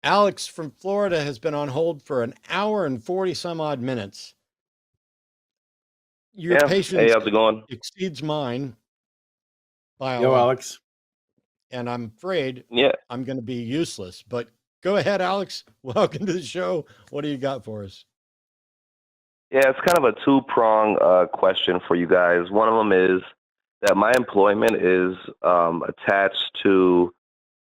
Alex from Florida has been on hold for an hour and 40 some odd minutes. Your Yeah. Hey, patience how's it going? exceeds mine by a Yo, lot, Alex. and I'm afraid Yeah. I'm going to be useless. But go ahead, Alex. Welcome to the show. What do you got for us? Yeah, it's kind of a two-prong question for you guys. One of them is that my employment is attached to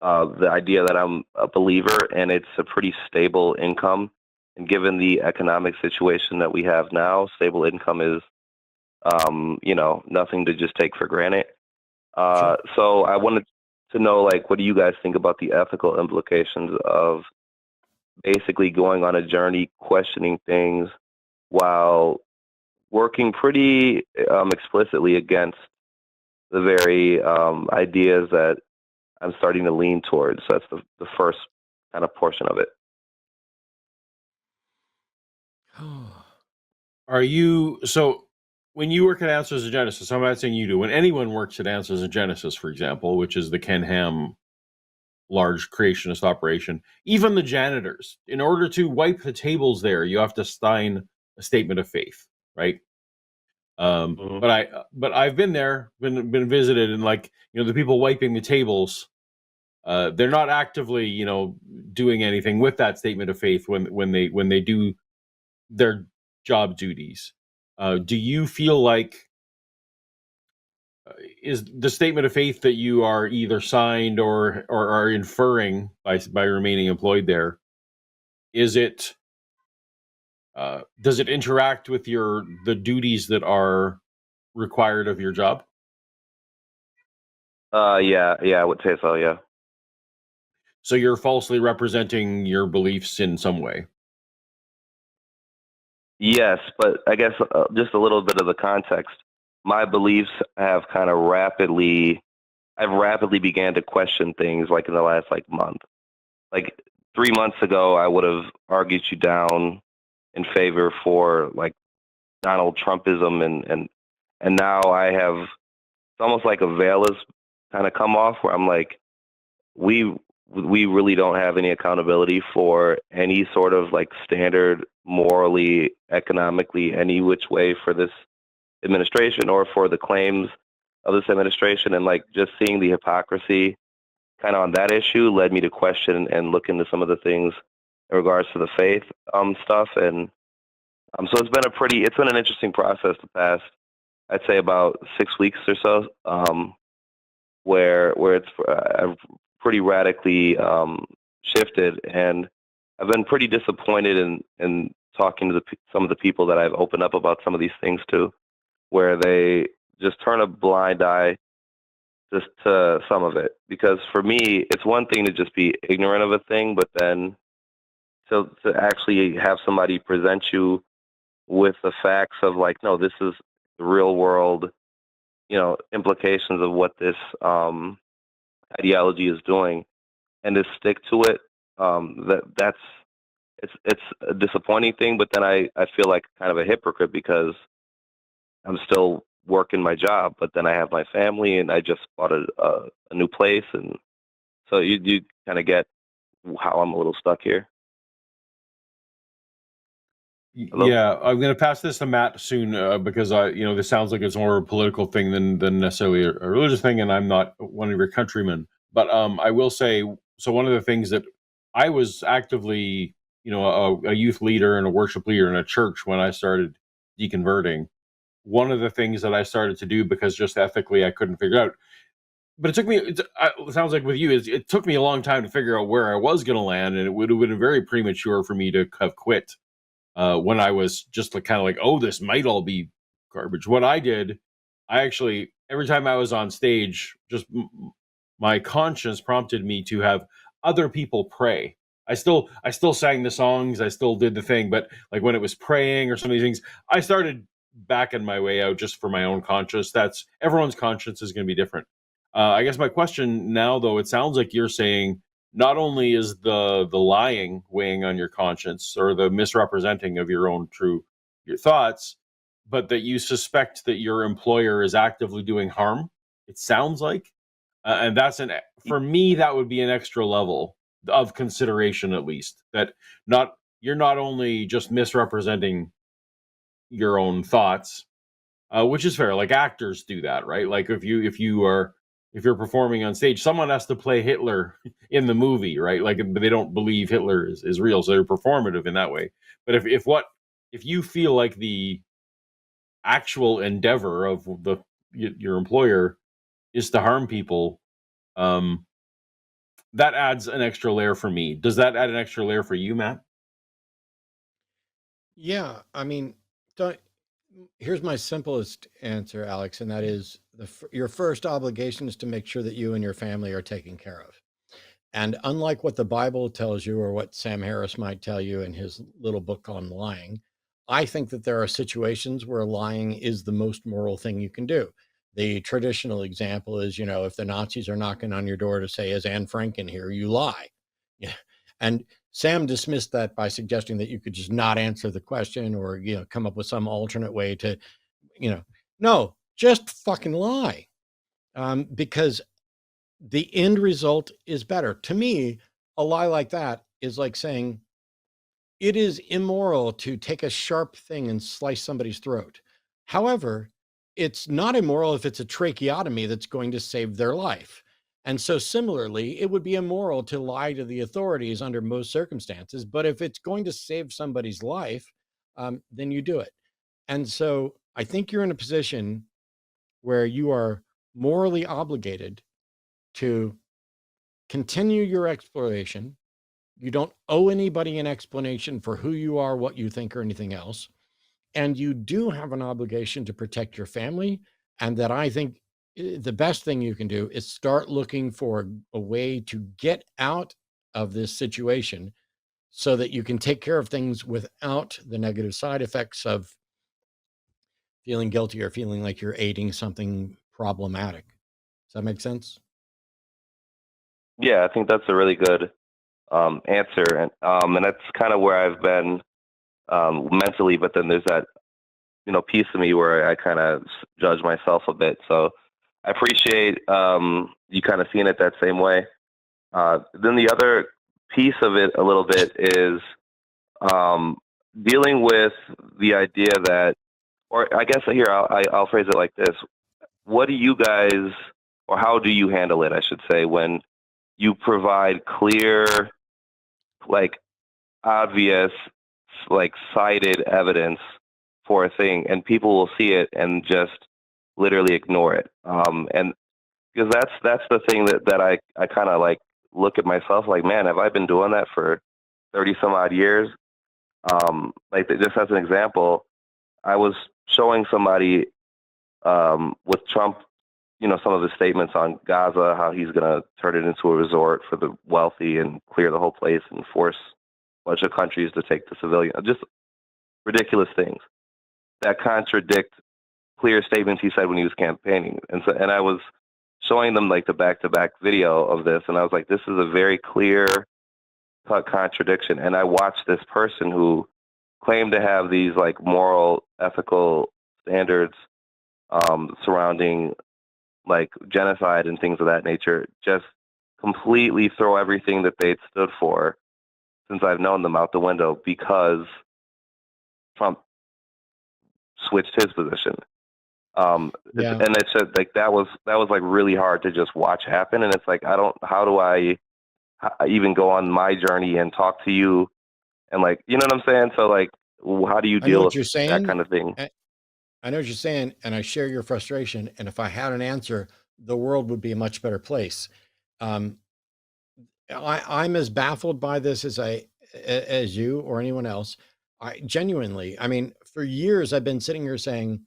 the idea that I'm a believer and it's a pretty stable income. And given the economic situation that we have now, stable income is, nothing to just take for granted. Sure. So I wanted to know, like, what do you guys think about the ethical implications of basically going on a journey, questioning things while working pretty explicitly against the very ideas that I'm starting to lean towards. So that's the first kind of portion of it. Are you so when you work at Answers in Genesis? I'm not saying you do. When anyone works at Answers in Genesis, for example, which is the Ken Ham large creationist operation, even the janitors, in order to wipe the tables there, you have to sign a statement of faith, right? Hmm. But I've been there, been visited, and the people wiping the tables, they're not actively doing anything with that statement of faith when they do their job duties. Do you feel like is the statement of faith that you are either signed or are inferring by remaining employed there? Is it does it interact with the duties that are required of your job? Yeah, I would say so. Yeah. So you're falsely representing your beliefs in some way. Yes, but I guess just a little bit of the context. My beliefs have kind of I've rapidly began to question things like in the last like month. Like 3 months ago, I would have argued you down in favor for like Donald Trumpism, and now I have it's almost like a veil has kind of come off where I'm like, we we really don't have any accountability for any sort of like standard morally, economically, any which way for this administration or for the claims of this administration, and like just seeing the hypocrisy kind of on that issue led me to question and look into some of the things in regards to the faith stuff. And so it's been an interesting process the past, I'd say, about 6 weeks or so, where it's I've pretty radically shifted, and I've been pretty disappointed in talking to some of the people that I've opened up about some of these things to, where they just turn a blind eye just to some of it. Because for me, it's one thing to just be ignorant of a thing, but then to actually have somebody present you with the facts of like, no, this is the real world, implications of what this ideology is doing, and to stick to it. That's it's a disappointing thing, but then I feel like kind of a hypocrite because I'm still working my job, but then I have my family and I just bought a new place, and so you kind of get how I'm a little stuck here. Hello? Yeah, I'm going to pass this to Matt soon because this sounds like it's more of a political thing than necessarily a religious thing, and I'm not one of your countrymen. But I will say, so one of the things that I was actively, a youth leader and a worship leader in a church when I started deconverting. One of the things that I started to do because just ethically I couldn't figure out. But it took me. It sounds like with you, it took me a long time to figure out where I was going to land, and it would have been very premature for me to have quit when I was just kind of like, oh, this might all be garbage. What I did, I actually, every time I was on stage, my conscience prompted me to have other people pray. I still sang the songs, I still did the thing, but like when it was praying or some of these things, I started backing my way out just for my own conscience. That's everyone's conscience is going to be different. I guess my question now, though, it sounds like you're saying not only is the lying weighing on your conscience or the misrepresenting of your thoughts, but that you suspect that your employer is actively doing harm. It sounds like, and for me that would be an extra level of consideration, at least, that you're not only just misrepresenting your own thoughts, which is fair. Like actors do that, right? Like if you're performing on stage, someone has to play Hitler in the movie, right? Like, but they don't believe Hitler is real, so they're performative in that way. But if you feel like the actual endeavor of your employer is to harm people, that adds an extra layer for me. Does that add an extra layer for you, Matt? Yeah, I mean, don't, here's my simplest answer, Alex, and that is your first obligation is to make sure that you and your family are taken care of. And unlike what the Bible tells you or what Sam Harris might tell you in his little book on lying, I think that there are situations where lying is the most moral thing you can do. The traditional example is, if the Nazis are knocking on your door to say, "Is Anne Frank in here?" you lie. Yeah. And Sam dismissed that by suggesting that you could just not answer the question or, come up with some alternate way to, no, just fucking lie. Because the end result is better. To me, a lie like that is like saying it is immoral to take a sharp thing and slice somebody's throat. However, it's not immoral if it's a tracheotomy that's going to save their life. And so similarly, it would be immoral to lie to the authorities under most circumstances. But if it's going to save somebody's life, then you do it. And so I think you're in a position where you are morally obligated to continue your exploration. You don't owe anybody an explanation for who you are, what you think, or anything else. And you do have an obligation to protect your family. And that I think the best thing you can do is start looking for a way to get out of this situation so that you can take care of things without the negative side effects of feeling guilty or feeling like you're aiding something problematic. Does that make sense? Yeah, I think that's a really good answer, and that's kind of where I've been mentally. But then there's that piece of me where I kind of judge myself a bit. So I appreciate you kind of seeing it that same way. Then the other piece of it a little bit is dealing with the idea that, or I guess here I'll phrase it like this: what do you guys, or how do you handle it, I should say, when you provide clear, like obvious, like cited evidence for a thing, and people will see it and just literally ignore it? And because that's the thing that I kind of like look at myself like, man, have I been doing that for 30 some odd years? Like just as an example, I was showing somebody with Trump, some of his statements on Gaza, how he's going to turn it into a resort for the wealthy and clear the whole place and force a bunch of countries to take the civilian, just ridiculous things that contradict clear statements he said when he was campaigning. And I was showing them like the back-to-back video of this, and I was like, this is a very clear cut contradiction. And I watched this person who claimed to have these like moral, ethical standards surrounding like genocide and things of that nature, just completely throw everything that they'd stood for since I've known them out the window because Trump switched his position. And it's like that was like really hard to just watch happen. And it's like, how do I even go on my journey and talk to you? And like, you know what I'm saying? So like, how do you deal with that kind of thing? I know what you're saying, and I share your frustration. And if I had an answer, the world would be a much better place. I'm as baffled by this as you or anyone else. I genuinely, for years I've been sitting here saying,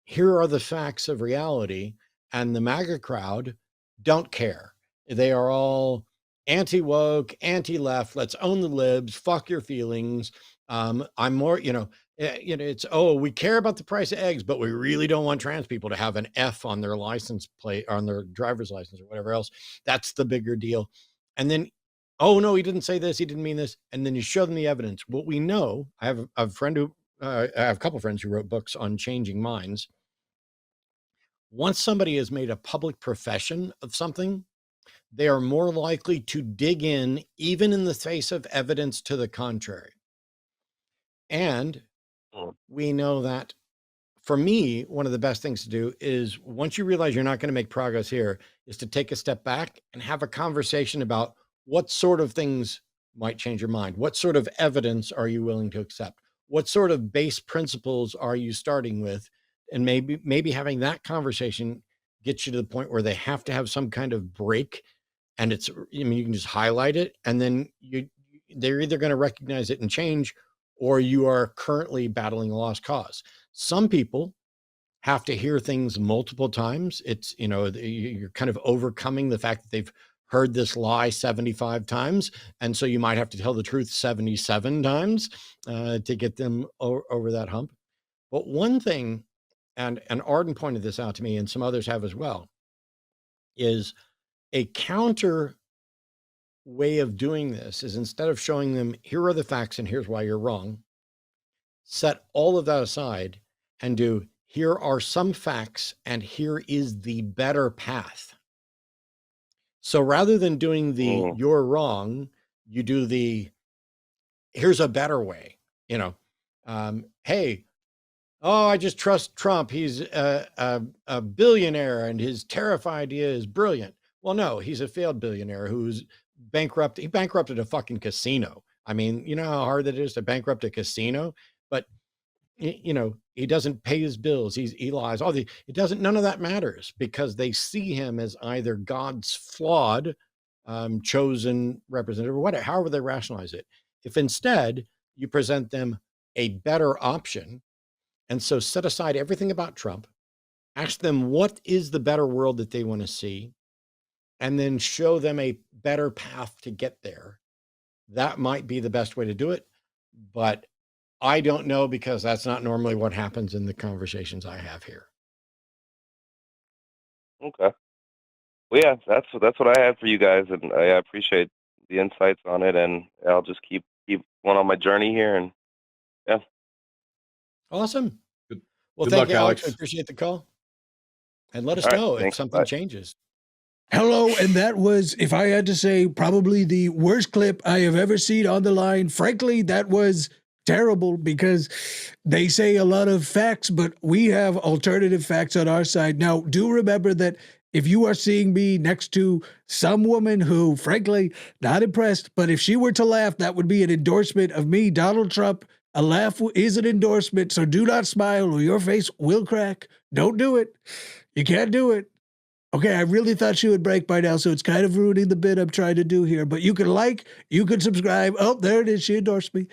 here are the facts of reality, and the MAGA crowd don't care. They are all anti-woke, anti-left. Let's own the libs. Fuck your feelings. I'm more, it's, we care about the price of eggs, but we really don't want trans people to have an F on their license plate, on their driver's license or whatever else. That's the bigger deal. And then, oh no, he didn't say this. He didn't mean this. And then you show them the evidence. What we know, I have a friend who, I have a couple of friends who wrote books on changing minds. Once somebody has made a public profession of something, they are more likely to dig in, even in the face of evidence to the contrary. And we know that, for me, one of the best things to do is, once you realize you're not going to make progress here, is to take a step back and have a conversation about what sort of things might change your mind. What sort of evidence are you willing to accept? What sort of base principles are you starting with? And maybe having that conversation gets you to the point where they have to have some kind of break. And it's, I mean, you can just highlight it, and then they're either going to recognize it and change, or you are currently battling a lost cause. Some people have to hear things multiple times. It's, you're kind of overcoming the fact that they've heard this lie 75 times. And so you might have to tell the truth 77 times to get them over that hump. But one thing, and Arden pointed this out to me, and some others have as well, is a counter way of doing this is, instead of showing them, here are the facts and here's why you're wrong, set all of that aside and do, here are some facts and here is the better path. So rather than doing the you're wrong, you do the here's a better way. Hey, I just trust Trump. He's a billionaire and his tariff idea is brilliant. Well, no, he's a failed billionaire who's bankrupt. He bankrupted a fucking casino. I mean, you know how hard that is to bankrupt a casino, but he doesn't pay his bills. He lies. None of that matters, because they see him as either God's flawed, chosen representative, or whatever, however they rationalize it. If instead you present them a better option, and so set aside everything about Trump, ask them what is the better world that they want to see, and then show them a better path to get there, that might be the best way to do it. But I don't know, because that's not normally what happens in the conversations I have here. Okay. Well, yeah, that's what I have for you guys, and I appreciate the insights on it, and I'll just keep going on my journey here, and yeah. Awesome. Good. Well, Good thank luck, you, Alex. I Alex. appreciate the call, and let us All right, know if thanks. something Bye. changes. Hello, and that was, if I had to say, probably the worst clip I have ever seen on the line. Frankly, that was terrible, because they say a lot of facts, but we have alternative facts on our side. Now, do remember that if you are seeing me next to some woman who, frankly, not impressed, but if she were to laugh, that would be an endorsement of me, Donald Trump. A laugh is an endorsement, so do not smile or your face will crack. Don't do it. You can't do it. Okay, I really thought she would break by now, so it's kind of ruining the bit I'm trying to do here. But you can like, you can subscribe. Oh, there it is. She endorsed me.